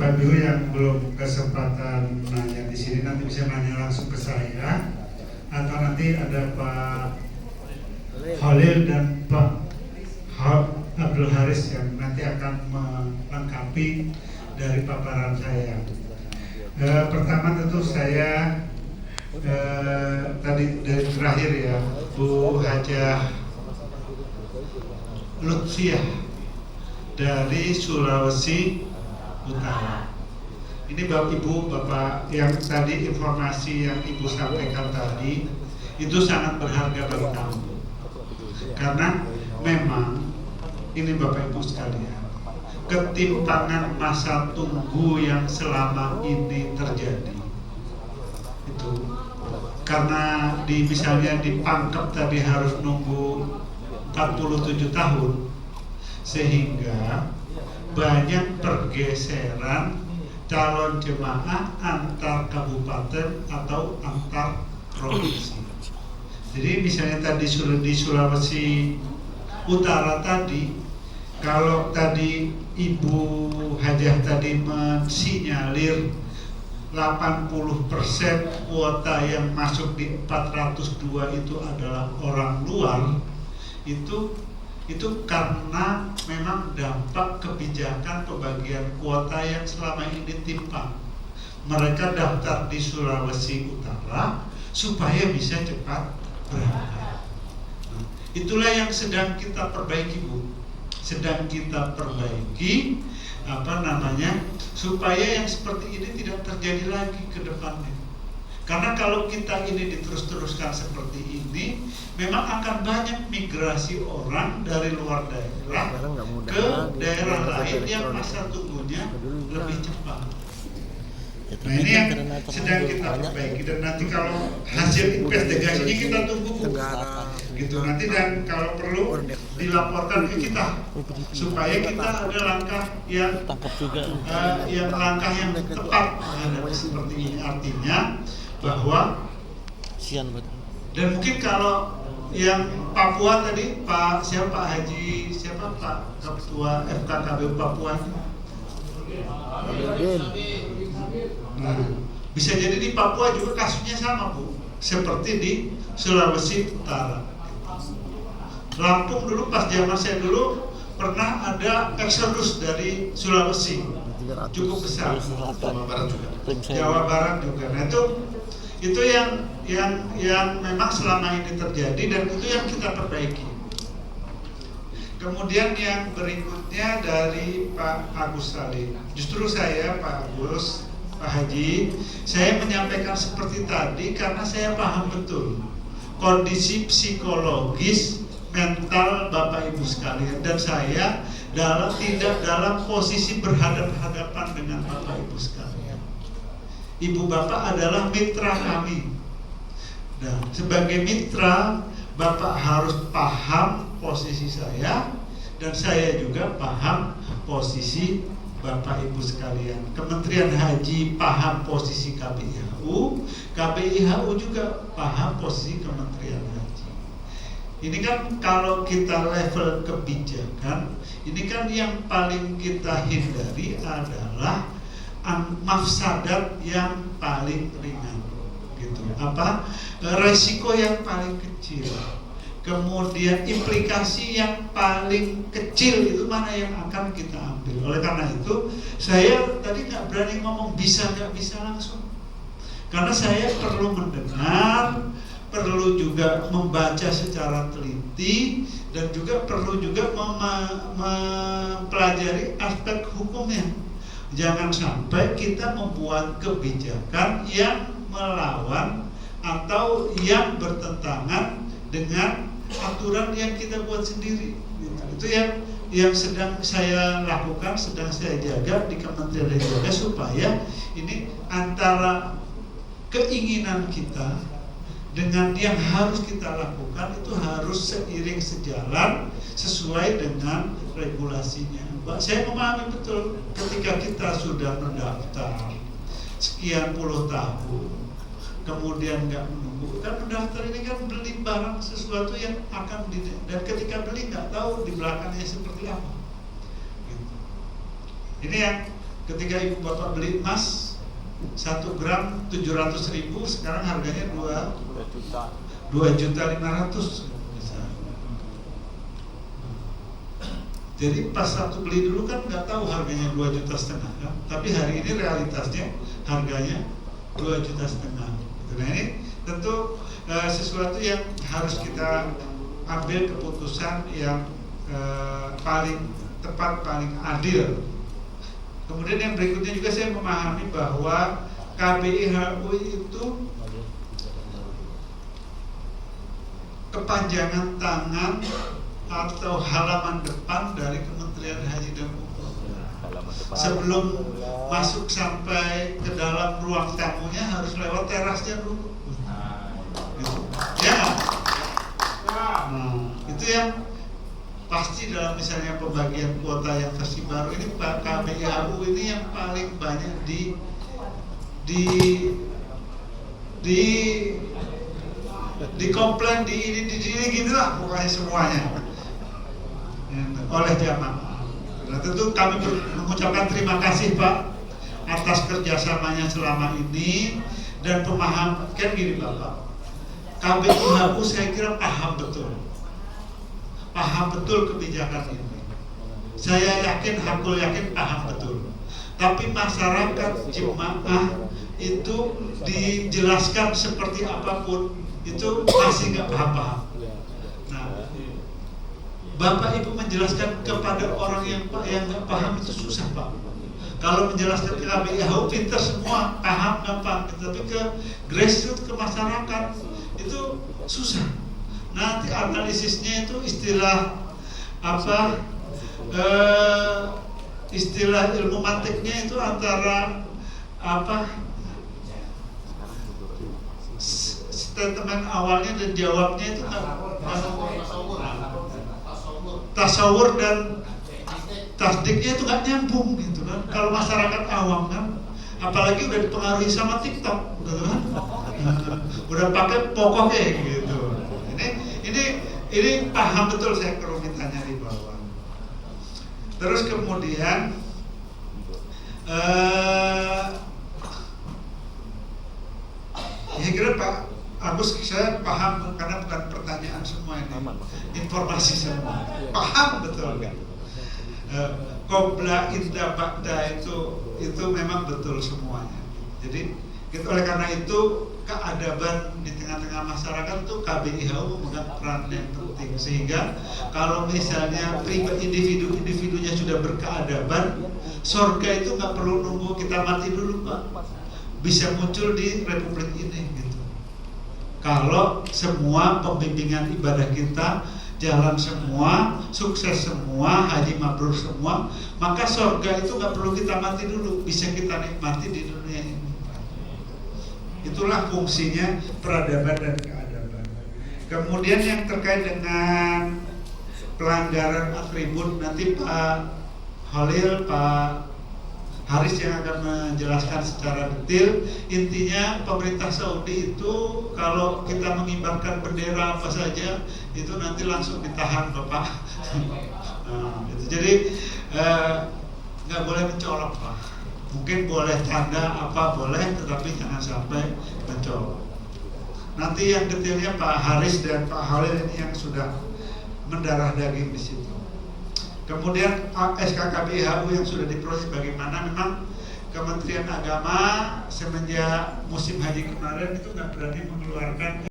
Bapak Ibu yang belum kesempatan nanya di sini nanti bisa nanya langsung ke saya, atau nanti ada Pak Khalil dan Pak Abdul Haris yang nanti akan melengkapi dari paparan saya. Pertama tentu saya tadi dari terakhir ya, Bu Hajah Lutfiah dari Sulawesi Utara. Ini Bapak yang tadi informasi yang Ibu sampaikan tadi itu sangat berharga bagi kami. Karena memang ini Bapak Ibu sekalian, ketimpangan masa tunggu yang selama ini terjadi itu karena misalnya di Pangkep tadi harus nunggu 47 tahun, sehingga banyak pergeseran calon jemaah antar kabupaten atau antar provinsi. Jadi misalnya tadi di Sulawesi Utara tadi, kalau tadi Ibu Hajah tadi mensinyalir 80% kuota yang masuk di 402 itu adalah orang luar, itu karena memang dampak kebijakan pembagian kuota yang selama ini timpang. Mereka daftar di Sulawesi Utara supaya bisa cepat berangkat. Itulah yang sedang kita perbaiki, Bu. Sedang kita perbaiki supaya yang seperti ini tidak terjadi lagi ke depannya. Karena kalau kita ini diterus-teruskan seperti ini, memang akan banyak migrasi orang dari luar daerah ke daerah lain yang masa tunggunya lebih cepat. Nah ini yang sedang kita perbaiki, dan nanti kalau hasil investigasinya kita tunggu, gitu nanti, dan kalau perlu dilaporkan ke kita supaya kita ada langkah yang langkah yang tepat seperti ini. Artinya bahwa dan mungkin kalau yang Papua tadi Pak Ketua FKKBU Papua, nah, bisa jadi di Papua juga kasusnya sama, Bu, seperti di Sulawesi Utara. Lampung dulu pas zaman saya dulu pernah ada eksodus dari Sulawesi cukup besar, Jawa Barat juga. Nah itu yang memang selama ini terjadi, dan itu yang kita perbaiki. Kemudian yang berikutnya dari Pak Agus Salim, justru saya Pak Agus, Pak Haji, saya menyampaikan seperti tadi karena saya paham betul kondisi psikologis mental Bapak Ibu sekalian, dan saya tidak dalam posisi berhadapan-hadapan dengan Bapak Ibu sekalian. Ibu Bapak adalah mitra kami. Dan sebagai mitra, Bapak harus paham posisi saya, dan saya juga paham posisi Bapak Ibu sekalian. Kementerian Haji paham posisi KBIHU, KBIHU juga paham posisi Kementerian Haji. Ini kan kalau kita level kebijakan, ini kan yang paling kita hindari adalah mafsadat yang paling ringan, gitu. Resiko yang paling kecil, kemudian implikasi yang paling kecil, itu mana yang akan kita ambil. Oleh karena itu saya tadi nggak berani ngomong bisa nggak bisa langsung, karena saya perlu mendengar, perlu juga membaca secara teliti, dan juga perlu juga mempelajari aspek hukumnya. Jangan sampai kita membuat kebijakan yang melawan atau yang bertentangan dengan aturan yang kita buat sendiri. Itu yang sedang saya lakukan, sedang saya jaga di Kementerian Lembaga, supaya ini antara keinginan kita dengan yang harus kita lakukan itu harus seiring sejalan sesuai dengan regulasinya. Saya memahami betul ketika kita sudah mendaftar sekian puluh tahun, kemudian nggak menunggu, kan mendaftar ini kan beli barang sesuatu yang akan dan ketika beli nggak tahu di belakangnya seperti apa. Gitu. Ini yang ketika ibu bapak beli emas 1 gram 700.000, sekarang harganya 2.500.000. Jadi pas waktu beli dulu kan nggak tahu harganya 2,5 juta kan? Tapi hari ini realitasnya harganya 2,5 juta. Nah ini tentu sesuatu yang harus kita ambil keputusan yang paling tepat, paling adil. Kemudian yang berikutnya juga saya memahami bahwa KBIHU itu kepanjangan tangan atau halaman depan dari Kementerian Haji dan Umroh. Sebelum masuk sampai ke dalam ruang tamunya harus lewat terasnya dulu. Ya, itu yang pasti dalam misalnya pembagian kuota yang versi baru ini KBIHU ini yang paling banyak dikomplain di ini gitulah pokoknya semuanya oleh jamaah. Nah, tentu kami mengucapkan terima kasih Pak atas kerjasamanya selama ini dan pemahaman. Kan gini Bapak, KBIHU saya kira paham betul kebijakan ini. Saya yakin, hakul yakin paham betul. Tapi masyarakat jemaah itu dijelaskan seperti apapun itu masih nggak paham. Nah, Bapak Ibu menjelaskan kepada orang yang nggak paham itu susah Pak. Kalau menjelaskan ke KBIHU pintar semua, paham gampang. Tapi ke grassroots, ke masyarakat itu susah. Nanti analisisnya itu istilah apa? Istilah ilmu mantiknya itu antara apa? Statement awalnya dan jawabnya itu tasawur dan tasdiknya itu nggak nyambung gitu kan. Kalau masyarakat awam kan, apalagi udah dipengaruhi sama TikTok, gitu kan, udah pakai pokoknya gitu. Ini paham betul saya kerumitannya di bawah. Terus kemudian saya kira Pak Agus, saya paham karena bukan pertanyaan semua ini, informasi semua, paham betul. Qobla inda ba'da itu memang betul semuanya. Jadi oleh karena itu keadaban di tengah-tengah masyarakat itu KBIHU memegang peran yang penting, sehingga kalau misalnya individunya sudah berkeadaban, surga itu nggak perlu nunggu kita mati dulu Pak, bisa muncul di republik ini gitu. Kalau semua pembimbingan ibadah kita jalan semua, sukses semua, haji mabrur semua, maka surga itu nggak perlu kita mati dulu, bisa kita nikmati di dunia ini. Itulah fungsinya peradaban dan keadaban. Kemudian yang terkait dengan pelanggaran atribut, nanti Pak Holil, Pak Haris yang akan menjelaskan secara detail. Intinya pemerintah Saudi itu kalau kita mengibarkan bendera apa saja itu nanti langsung ditahan Bapak. Nah, itu. Jadi nggak boleh mencolok Pak. Mungkin boleh tanda apa boleh, tetapi jangan sampai mencolok. Nanti yang detailnya Pak Haris dan Pak Halil ini yang sudah mendarah daging di situ. Kemudian SK KBIHU yang sudah diproses bagaimana, memang Kementerian Agama semenjak musim haji kemarin itu nggak berani mengeluarkan